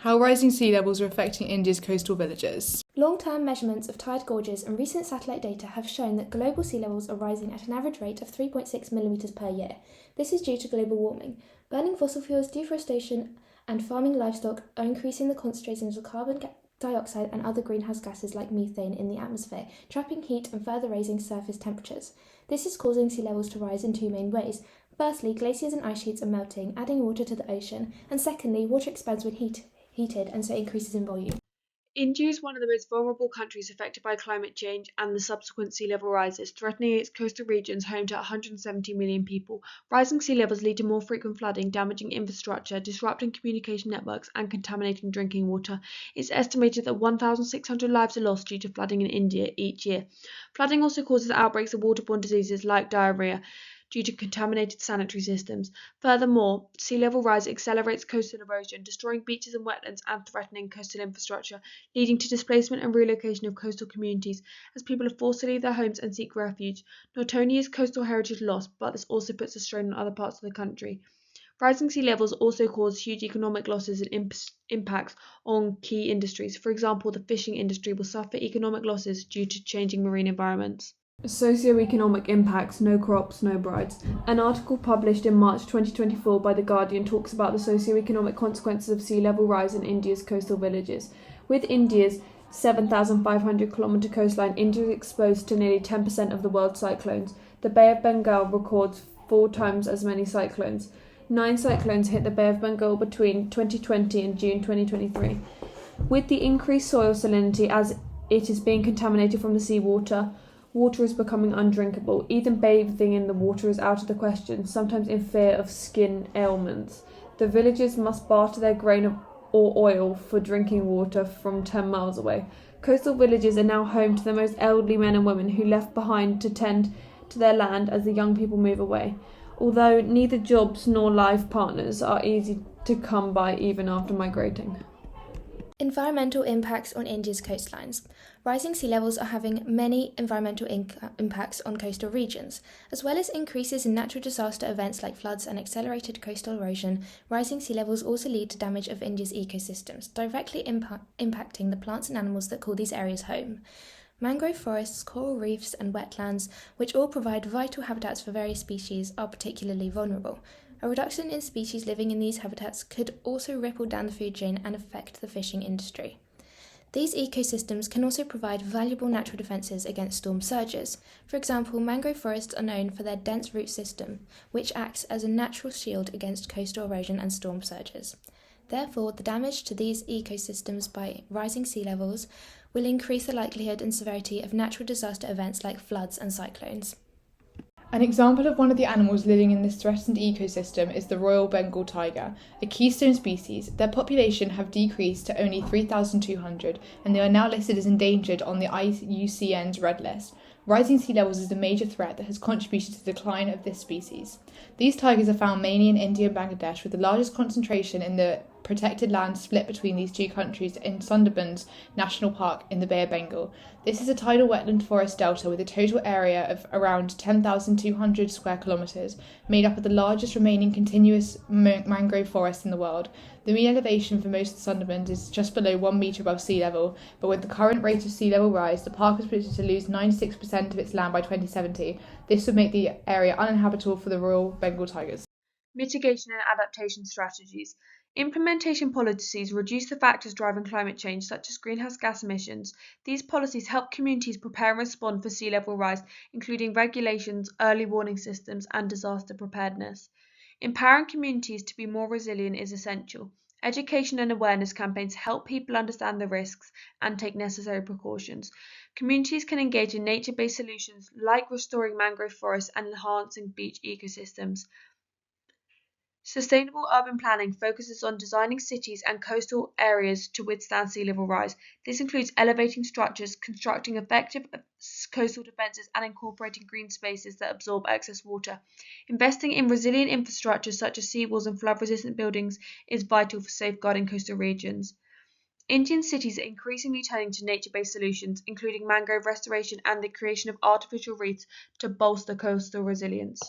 How rising sea levels are affecting India's coastal villages. Long-term measurements of tide gauges and recent satellite data have shown that global sea levels are rising at an average rate of 3.6 millimetres per year. This is due to global warming. Burning fossil fuels, deforestation, and farming livestock are increasing the concentrations of carbon dioxide and other greenhouse gases like methane in the atmosphere, trapping heat and further raising surface temperatures. This is causing sea levels to rise in two main ways. Firstly, glaciers and ice sheets are melting, adding water to the ocean, and secondly, water expands when heated and so increases in volume. India is one of the most vulnerable countries affected by climate change and the subsequent sea level rises, threatening its coastal regions home to 170 million people. Rising sea levels lead to more frequent flooding, damaging infrastructure, disrupting communication networks, and contaminating drinking water. It's estimated that 1,600 lives are lost due to flooding in India each year. Flooding also causes outbreaks of waterborne diseases like diarrhea due to contaminated sanitary systems. Furthermore, sea level rise accelerates coastal erosion, destroying beaches and wetlands and threatening coastal infrastructure, leading to displacement and relocation of coastal communities as people are forced to leave their homes and seek refuge. Not only is coastal heritage lost, but this also puts a strain on other parts of the country. Rising sea levels also cause huge economic losses and impacts on key industries. For example, the fishing industry will suffer economic losses due to changing marine environments. Socioeconomic impacts, no crops, no brides. An article published in March 2024 by The Guardian talks about the socioeconomic consequences of sea level rise in India's coastal villages. With India's 7,500 kilometre coastline, India is exposed to nearly 10% of the world's cyclones. The Bay of Bengal records 4 times as many cyclones. 9 cyclones hit the Bay of Bengal between 2020 and June 2023. With the increased soil salinity as it is being contaminated from the seawater, water is becoming undrinkable. Even bathing in the water is out of the question, sometimes in fear of skin ailments. The villagers must barter their grain or oil for drinking water from 10 miles away. Coastal villages are now home to the most elderly men and women who left behind to tend to their land as the young people move away. Although neither jobs nor life partners are easy to come by even after migrating. Environmental impacts on India's coastlines. Rising sea levels are having many environmental impacts on coastal regions. As well as increases in natural disaster events like floods and accelerated coastal erosion, rising sea levels also lead to damage of India's ecosystems, directly impacting the plants and animals that call these areas home. Mangrove forests, coral reefs, and wetlands, which all provide vital habitats for various species, are particularly vulnerable. A reduction in species living in these habitats could also ripple down the food chain and affect the fishing industry. These ecosystems can also provide valuable natural defences against storm surges. For example, mangrove forests are known for their dense root system, which acts as a natural shield against coastal erosion and storm surges. Therefore, the damage to these ecosystems by rising sea levels will increase the likelihood and severity of natural disaster events like floods and cyclones. An example of one of the animals living in this threatened ecosystem is the Royal Bengal tiger, a keystone species. Their population have decreased to only 3,200 and they are now listed as endangered on the IUCN's Red List. Rising sea levels is a major threat that has contributed to the decline of this species. These tigers are found mainly in India and Bangladesh, with the largest concentration in the protected land split between these two countries in Sundarbans National Park in the Bay of Bengal. This is a tidal wetland forest delta with a total area of around 10,200 square kilometres, made up of the largest remaining continuous mangrove forest in the world. The mean elevation for most of the Sundarbans is just below 1 metre above sea level, but with the current rate of sea level rise, the park is predicted to lose 96% of its land by 2070. This would make the area uninhabitable for the Royal Bengal tigers. Mitigation and adaptation strategies. Implementation policies reduce the factors driving climate change, such as greenhouse gas emissions. These policies help communities prepare and respond for sea level rise, including regulations, early warning systems, and disaster preparedness. Empowering communities to be more resilient is essential. Education and awareness campaigns help people understand the risks and take necessary precautions. Communities can engage in nature-based solutions like restoring mangrove forests and enhancing beach ecosystems. Sustainable urban planning focuses on designing cities and coastal areas to withstand sea level rise. This includes elevating structures, constructing effective coastal defences, and incorporating green spaces that absorb excess water. Investing in resilient infrastructure such as seawalls and flood-resistant buildings is vital for safeguarding coastal regions. Indian cities are increasingly turning to nature-based solutions, including mangrove restoration and the creation of artificial reefs to bolster coastal resilience.